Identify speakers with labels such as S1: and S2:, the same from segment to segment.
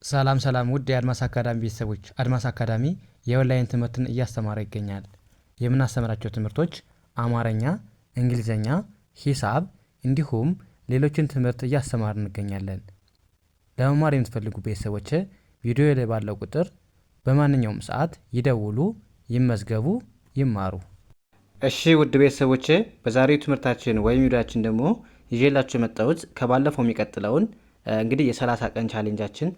S1: ሰላም ውድ የአድማስ አካዳሚ ቤተሰቦች፣ አድማስ አካዳሚ የኦንላይን ትምህርትን እያስተማረ ይገኛል። የምናስተምራቸው ትምህርቶች አማርኛ፣ እንግሊዘኛ፣ ሂሳብ እንዲሁም ሌሎችን ትምህርት እያስተማር እንገኛለን። ለመማር የምትፈልጉ ቤተሰቦች ቪዲዮ ላይ ባለው ቁጥር በማንኛውም ሰዓት ይደውሉ፣ ይመዝገቡ፣ ይማሩ። እሺ ውድ ቤተሰቦች፣ በዛሬው ትምህርታችን ወይም ቪዲዮአችን ደግሞ ይዤላችሁ የመጣሁት ከባለፈው የሚቀጥለውን እንግዲህ የ30 ቀን ቻሌንጃችን።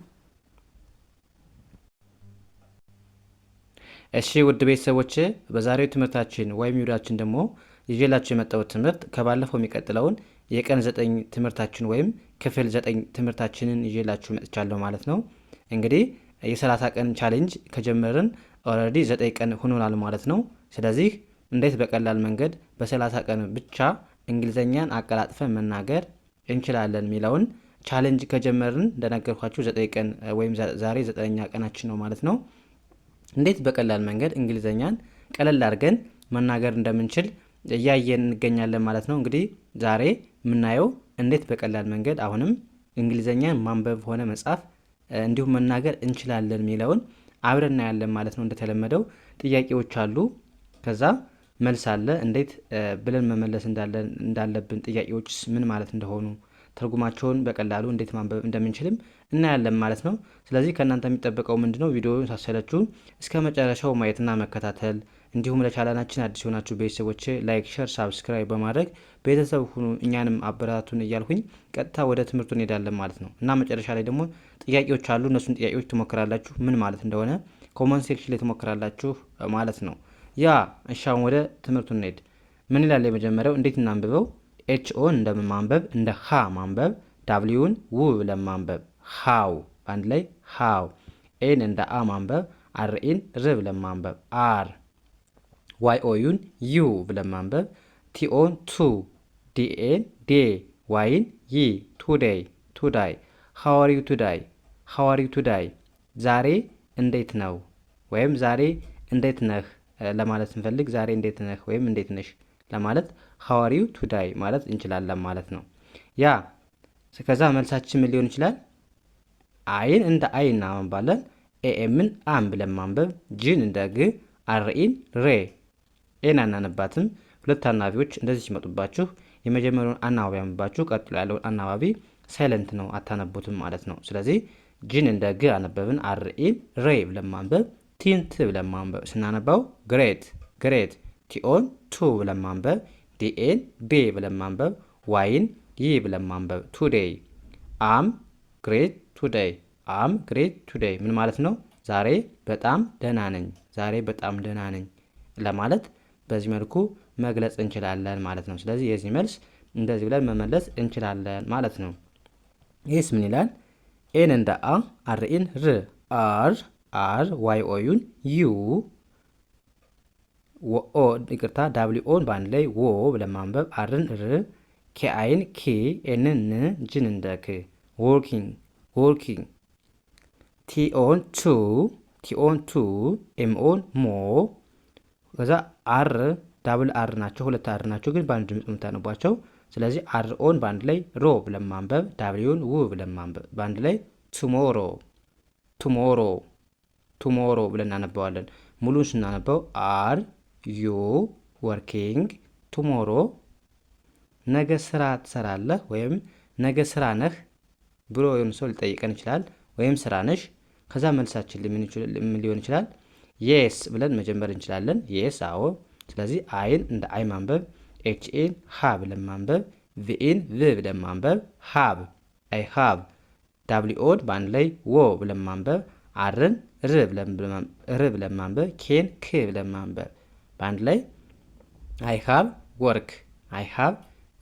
S1: እሺ ውድ ቤተሰቦች፣ በዛሬው ትምህርታችን ወይም ቪዲዮአችን ደግሞ ይዤላችሁ የመጣሁት ትምህርት ከባለፈው የሚቀጥለውን የቀን 9 ትምህርታችን ወይም ክፍል 9 ትምህርታችንን ይዤላችሁ መጥቻለሁ ማለት ነው። እንግዲህ የ30 ቀን ቻሌንጅ ከጀመርን ኦልሬዲ 9 ቀን ሆኖናል ማለት ነው። ስለዚህ እንዴት በቀላል መንገድ በ30 ቀን ብቻ እንግሊዘኛን አቀላጥፈን መናገር እንችላለን የሚለውን ቻሌንጅ ከጀመርን እንደነገርኳችሁ 9 ቀን ወይም ዛሬ 9ኛ ቀናችን ነው ማለት ነው። እንዴት በቀላል መንገድ እንግሊዘኛን ቀለል አድርገን መናገር እንደምንችል እያየን እንገኛለን ማለት ነው። እንግዲህ ዛሬ የምናየው እንዴት በቀላል መንገድ አሁንም እንግሊዘኛን ማንበብ ሆነ መጻፍ እንዲሁም መናገር እንችላለን የሚለውን አብረን እናያለን ማለት ነው። እንደተለመደው ጥያቄዎች አሉ፣ ከዛ መልስ አለ። እንዴት ብለን መመለስ እንዳለብን፣ ጥያቄዎችስ ምን ማለት እንደሆኑ፣ ትርጉማቸውን በቀላሉ እንዴት ማንበብ እንደምንችልም እናያለን ማለት ነው። ስለዚህ ከእናንተ የሚጠበቀው ምንድነው? ቪዲዮውን ሳሰለችሁ እስከ መጨረሻው ማየትና መከታተል፣ እንዲሁም ለቻናላችን አዲስ የሆናችሁ ቤተሰቦች ላይክ፣ ሸር፣ ሳብስክራይብ በማድረግ ቤተሰብ ሁኑ፣ እኛንም አበረታቱን እያልኩኝ ቀጥታ ወደ ትምህርቱ እንሄዳለን ማለት ነው። እና መጨረሻ ላይ ደግሞ ጥያቄዎች አሉ። እነሱን ጥያቄዎች ትሞክራላችሁ፣ ምን ማለት እንደሆነ ኮመንት ሴክሽን ላይ ትሞክራላችሁ ማለት ነው። ያ እሻውን ወደ ትምህርቱ እንሄድ። ምን ይላል? የመጀመሪያው እንዴት እናንብበው? ኤችኦን እንደማንበብ እንደ ሀ ማንበብ፣ ዳብሊውን ው ብለን ማንበብ ሃው፣ በአንድ ላይ ሃው። ኤን እንደ አ ማንበብ፣ አርኤን ር ብለን ማንበብ አር። ዋይኦዩን ዩ ብለን ማንበብ፣ ቲኦን ቱ፣ ዲኤን ዴ፣ ዋይን ይ፣ ቱዴይ ቱዳይ። ሃዋሪው ቱዳይ፣ ሃዋሪው ቱዳይ። ዛሬ እንዴት ነው ወይም ዛሬ እንዴት ነህ ለማለት ስንፈልግ ዛሬ እንዴት ነህ ወይም እንዴት ነሽ ለማለት ሃዋሪው ቱዳይ ማለት እንችላለን ማለት ነው። ያ ከዛ መልሳችን ምን ሊሆን ይችላል? አይን እንደ አይ እናነባለን። ኤኤምን አም ብለን ማንበብ፣ ጂን እንደ ግ፣ አርኢን ሬ። ኤን አናነባትም። ሁለት አናባቢዎች እንደዚህ ሲመጡባችሁ የመጀመሪያውን አናባቢ አንብባችሁ ቀጥሎ ያለውን አናባቢ ሳይለንት ነው አታነቡትም ማለት ነው። ስለዚህ ጂን እንደ ግ አነበብን፣ አርኢን ሬ ብለን ማንበብ፣ ቲንት ብለን ማንበብ ስናነባው ግሬት ግሬት። ቲኦን ቱ ብለን ማንበብ፣ ዲኤን ዴ ብለን ማንበብ፣ ዋይን ይ ብለን ማንበብ ቱዴይ። አም ግሬት ቱዴይ፣ አም ግሬት ቱዴይ ምን ማለት ነው? ዛሬ በጣም ደህና ነኝ፣ ዛሬ በጣም ደህና ነኝ ለማለት በዚህ መልኩ መግለጽ እንችላለን ማለት ነው። ስለዚህ የዚህ መልስ እንደዚህ ብለን መመለስ እንችላለን ማለት ነው። ይህስ ምን ይላል? ኤን እንደ አ፣ አርኢን ር፣ አር አር፣ ዋይ ኦዩን ዩ፣ ኦ ይቅርታ፣ ዳብሊው ኦን በአንድ ላይ ዎ ብለን ማንበብ፣ አርን ር፣ ኬአይን ኬ፣ ኤንን ን፣ ጅን እንደ ክ ዎርኪንግ ዎርኪንግ። ቲኦን ቱ፣ ቲኦን ቱ፣ ኤምኦን ሞ፣ ከዛ አር ዳብል አር ናቸው፣ ሁለት አር ናቸው ግን በአንድ ድምፅ የምታነቧቸው። ስለዚህ አር ኦን በአንድ ላይ ሮ ብለን ማንበብ፣ ዳብሊውን ው ብለን ማንበብ፣ በአንድ ላይ ቱሞሮ ቱሞሮ ቱሞሮ ብለን እናነባዋለን። ሙሉን ስናነባው አር ዩ ወርኪንግ ቱሞሮ። ነገ ስራ ትሰራለህ ወይም ነገ ስራ ነህ ብሎ የሆነ ሰው ሊጠይቀን ይችላል። ወይም ስራ ነሽ። ከዛ መልሳችን ምን ሊሆን ይችላል? የስ ብለን መጀመር እንችላለን። የስ አዎ። ስለዚህ አይን እንደ አይ ማንበብ፣ ኤችኤን ሀ ብለን ማንበብ፣ ቪኤን ቭ ብለን ማንበብ ሀብ አይ ሀብ። ዳብሊኦን በአንድ ላይ ዎ ብለን ማንበብ፣ አርን ር ብለን ማንበብ፣ ኬን ክ ብለን ማንበብ፣ በአንድ ላይ አይ ሃብ ወርክ አይ ሃብ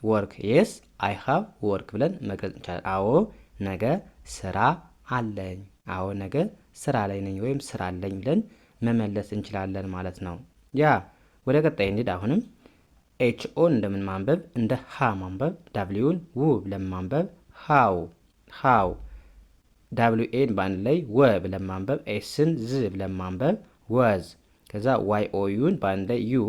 S1: ወርክ። የስ አይ ሃብ ወርክ ብለን መግለጽ እንችላለን። አዎ ነገ ስራ አለኝ፣ አዎ ነገ ስራ ላይ ነኝ ወይም ስራ አለኝ ብለን መመለስ እንችላለን ማለት ነው። ያ ወደ ቀጣይ እንሂድ። አሁንም ኤችኦን እንደምን ማንበብ? እንደ ሃ ማንበብ፣ ዳብሊውን ው ብለን ማንበብ ሃው ሃው። ዳብሊውኤን በአንድ ላይ ወ ብለን ማንበብ፣ ኤስን ዝ ብለን ማንበብ ወዝ። ከዛ ዋይ ኦዩን በአንድ ላይ ዩ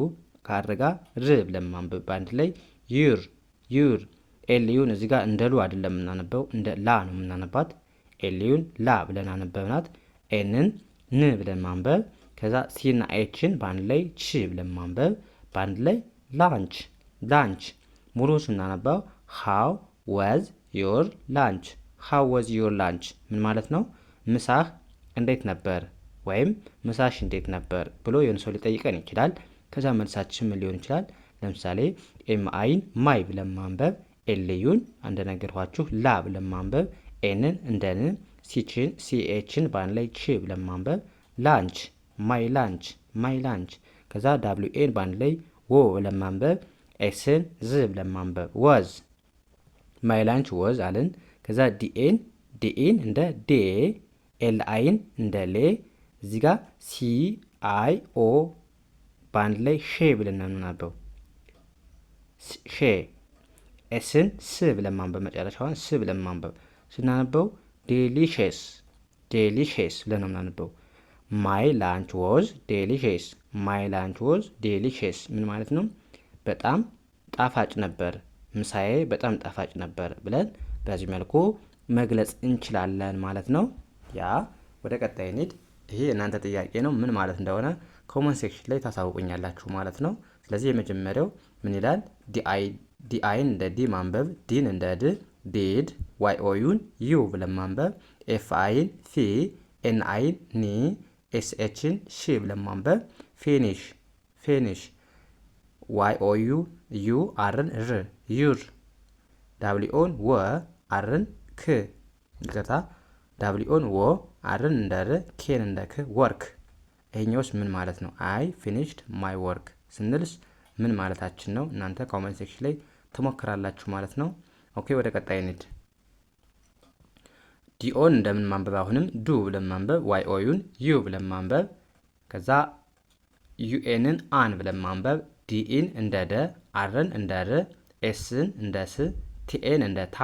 S1: ካርጋ ር ብለን ማንበብ፣ በአንድ ላይ ዩር ዩር። ኤልዩን እዚህ ጋር እንደ ሉ አይደለም የምናነበው እንደ ላ ነው የምናነባት። ኤልዩን ላ ብለን አነበብናት። ኤንን ን ብለን ማንበብ። ከዛ ሲና ኤችን በአንድ ላይ ች ብለን ማንበብ። በአንድ ላይ ላንች ላንች። ሙሉ ስናነባው ሃው ወዝ ዮር ላንች። ሃው ወዝ ዮር ላንች ምን ማለት ነው? ምሳህ እንዴት ነበር ወይም ምሳሽ እንዴት ነበር ብሎ የሆነ ሰው ሊጠይቀን ይችላል። ከዛ መልሳችን ምን ሊሆን ይችላል? ለምሳሌ ኤም አይን ማይ ብለን ማንበብ፣ ኤልዩን እንደነገርኳችሁ ላ ብለን ማንበብ፣ ኤንን እንደ ን፣ ሲኤችን በአንድ ላይ ች ብለን ማንበብ፣ ላንች ማይ ላንች ማይ ላንች። ከዛ ዳብሊው ኤን በአንድ ላይ ወ ብለን ማንበብ፣ ኤስን ዝ ብለን ማንበብ፣ ወዝ ማይ ላንች ወዝ አልን። ከዛ ዲኤን እንደ ዴ፣ ኤል አይን እንደ ሌ፣ እዚህ ጋር ሲ አይ ኦ በአንድ ላይ ሼ ብለን ነው የምናነበው። ሼ ኤስን ስ ብለን ማንበብ፣ መጨረሻዋን ስ ብለን ማንበብ። ስናነበው ዴሊሽስ ብለን ነው የምናነበው። ማይ ላንች ወዝ ዴሊሽስ ማይ ላንች ወዝ ዴሊሽስ ምን ማለት ነው? በጣም ጣፋጭ ነበር፣ ምሳዬ በጣም ጣፋጭ ነበር ብለን በዚህ መልኩ መግለጽ እንችላለን ማለት ነው። ያ ወደ ቀጣይ እንሂድ። ይሄ እናንተ ጥያቄ ነው። ምን ማለት እንደሆነ ኮመንት ሴክሽን ላይ ታሳውቁኛላችሁ ማለት ነው። ስለዚህ የመጀመሪያው ምን ይላል? ዲአይን እንደ ዲ ማንበብ፣ ዲን እንደ ድ ዲድ፣ ዋይ ኦዩን ዩ ብለን ማንበብ፣ ኤፍ አይን ፊ፣ ኤን አይን ኒ፣ ኤስ ኤችን ሺ ብለን ማንበብ፣ ፊኒሽ፣ ዋይ ኦዩ ዩ አርን ር ዩር፣ ዳብሊኦን ወ አርን ክ፣ ይቅርታ ዳብሊኦን ወ አርን እንደ ር ኬን እንደ ክ ወርክ። ይሄኛውስ ምን ማለት ነው? አይ ፊኒሽድ ማይ ወርክ ስንልስ ምን ማለታችን ነው? እናንተ ኮሜንት ሴክሽን ላይ ትሞክራላችሁ ማለት ነው። ኦኬ ወደ ቀጣይ እንሂድ። ዲኦን እንደምን ማንበብ? አሁንም ዱ ብለን ማንበብ፣ ዋይ ኦዩን ዩ ብለን ማንበብ፣ ከዛ ዩኤንን አን ብለን ማንበብ፣ ዲኢን እንደ ደ፣ አርን እንደ ር፣ ኤስን እንደ ስ፣ ቲኤን እንደ ታ፣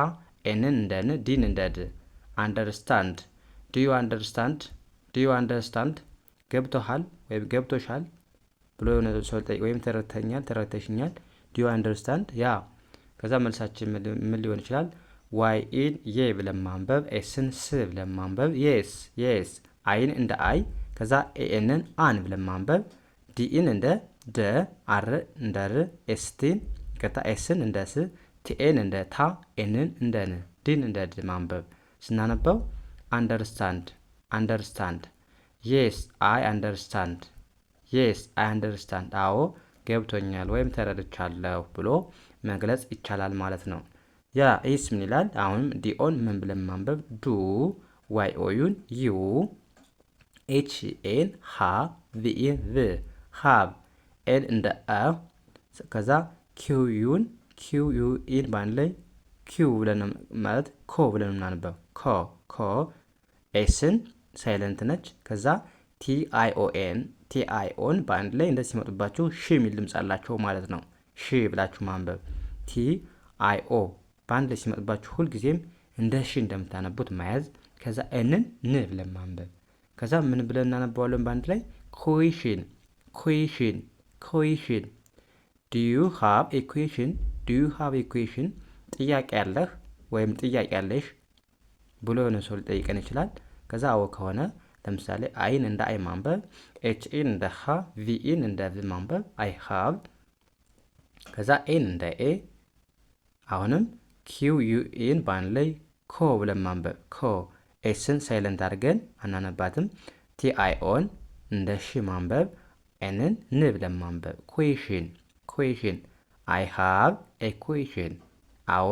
S1: ኤንን እንደ ን፣ ዲን እንደ ድ። አንደርስታንድ ዱ ዩ አንደርስታንድ ገብቶሃል ወይም ገብቶሻል ብሎ የሆነ ሰው ጠይቅ፣ ወይም ተረድተሽኛል። ዱ ዩ አንደርስታንድ ያ። ከዛ መልሳችን ምን ሊሆን ይችላል? ዋይ ኢን የ ብለን ማንበብ፣ ኤስን ስ ብለን ማንበብ፣ የስ አይን እንደ አይ፣ ከዛ ኤኤንን አን ብለን ማንበብ፣ ዲኢን እንደ ደ፣ አር እንደ ር፣ ኤስቲን ከታ ኤስን እንደ ስ፣ ቲኤን እንደ ታ፣ ኤንን እንደ ን፣ ዲን እንደ ድ ማንበብ። ስናነበው አንደርስታንድ የስ አይ አንደርስታንድ አዎ ገብቶኛል ወይም ተረድቻለሁ ብሎ መግለጽ ይቻላል ማለት ነው። ያ ይስ ምን ይላል? አሁንም ዲኦን ምን ብለን ማንበብ? ዱ ዋይ ኦዩን ዩ ኤች ኤን ሃ ቪኢን ቭ ሃብ፣ ኤል እንደ አ፣ ከዛ ኪዩን ኪዩኢን ባንድ ላይ ኪው ብለን ማለት ኮ ብለን የምናነበው ኮ፣ ኤስን ሳይለንት ነች። ከዛ ቲአይኦን በአንድ ላይ እንደዚህ ሲመጡባችሁ ሺ የሚል ድምፅ አላቸው ማለት ነው። ሺ ብላችሁ ማንበብ። ቲአይኦ በአንድ ላይ ሲመጡባችሁ ሁልጊዜም እንደ ሺ እንደምታነቡት መያዝ። ከዛ ኤንን ን ብለን ማንበብ። ከዛ ምን ብለን እናነባዋለን በአንድ ላይ? ኩዌሽን ዱ ዩ ሃቭ ኢኩዌሽን ጥያቄ ያለህ ወይም ጥያቄ ያለሽ ብሎ የሆነ ሰው ሊጠይቀን ይችላል። ከዛ አዎ ከሆነ ለምሳሌ አይን እንደ አይ ማንበብ፣ ኤችኢን እንደ ሃ፣ ቪኢን እንደ ቭ ማንበብ አይ ሃቭ። ከዛ ኤን እንደ ኤ፣ አሁንም ኪዩኢን በአንድ ላይ ኮ ብለን ማንበብ ኮ፣ ኤስን ሳይለንት አድርገን አናነባትም። ቲአይኦን እንደ ሺ ማንበብ፣ ኤንን ን ብለን ማንበብ ኩዌሽን አይ ሃቭ ኤ ኩዌሽን አዎ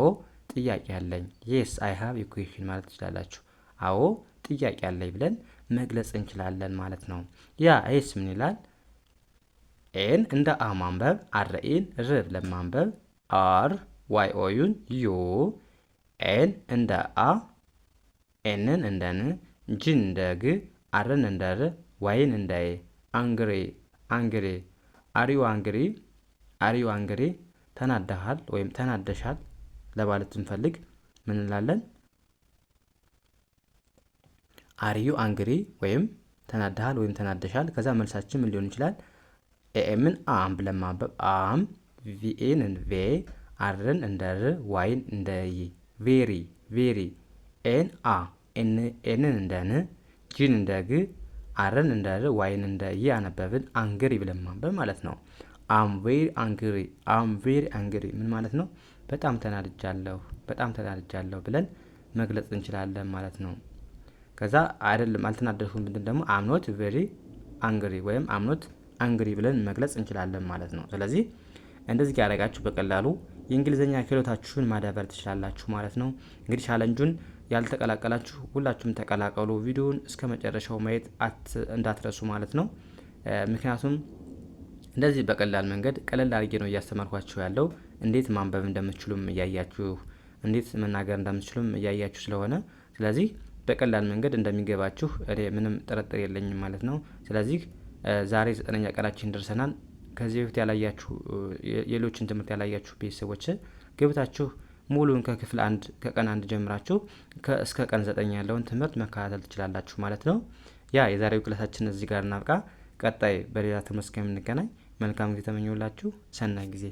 S1: ጥያቄ አለኝ። የስ አይ ሃቭ ኤ ኩዌሽን ማለት ትችላላችሁ። አዎ ጥያቄ አለኝ ብለን መግለጽ እንችላለን ማለት ነው። ያ ኤስ ምን ይላል? ኤን እንደ አ ማንበብ፣ አርኢን ር ብለን ማንበብ፣ አር ዋይ ኦዩን ዩ፣ ኤን እንደ አ፣ ኤንን እንደ ን፣ ጂን እንደ ግ፣ አርን እንደ ር፣ ዋይን እንደ ኤ። አንግሪ አሪዩ አንግሪ ተናደሃል ወይም ተናደሻል ለማለት ስንፈልግ ምን እንላለን? አሪዩ አንግሪ ወይም ተናደሃል ወይም ተናደሻል። ከዛ መልሳችን ምን ሊሆን ይችላል? ኤኤምን አም ብለን ማንበብ አም፣ ቪኤን ቬ፣ አርን እንደ ር፣ ዋይን እንደ ይ ቬሪ፣ ኤን አ ኤንን እንደ ን፣ ጂን እንደ ግ፣ አርን እንደ ር፣ ዋይን እንደ ይ አነበብን አንግሪ ብለን ማንበብ ማለት ነው። አም ቬሪ አንግሪ፣ አም ቬሪ አንግሪ ምን ማለት ነው? በጣም ተናድጃለሁ፣ በጣም ተናድጃለሁ ብለን መግለጽ እንችላለን ማለት ነው። ከዛ አይደለም አልተናደድኩም ብንል ደግሞ አም ኖት ቬሪ አንግሪ ወይም አም ኖት አንግሪ ብለን መግለጽ እንችላለን ማለት ነው። ስለዚህ እንደዚህ ያደረጋችሁ በቀላሉ የእንግሊዝኛ ክህሎታችሁን ማዳበር ትችላላችሁ ማለት ነው። እንግዲህ ቻለንጁን ያልተቀላቀላችሁ ሁላችሁም ተቀላቀሉ። ቪዲዮውን እስከ መጨረሻው ማየት እንዳትረሱ ማለት ነው። ምክንያቱም እንደዚህ በቀላል መንገድ ቀለል አድርጌ ነው እያስተማርኳችሁ ያለው። እንዴት ማንበብ እንደምትችሉም እያያችሁ፣ እንዴት መናገር እንደምትችሉም እያያችሁ ስለሆነ ስለዚህ በቀላል መንገድ እንደሚገባችሁ እኔ ምንም ጥርጥር የለኝም ማለት ነው። ስለዚህ ዛሬ 9ኛ ቀናችን ደርሰናል። ከዚህ በፊት ያላያችሁ የሌሎችን ትምህርት ያላያችሁ ቤተሰቦች ገብታችሁ ሙሉን ከክፍል 1 ከቀን 1 ጀምራችሁ እስከ ቀን 9 ያለውን ትምህርት መከታተል ትችላላችሁ ማለት ነው። የዛሬው ክላሳችን እዚህ ጋር እናብቃ። ቀጣይ በሌላ ትምህርት እስከምንገናኝ መልካም ጊዜ ተመኘሁላችሁ። ሰናይ ጊዜ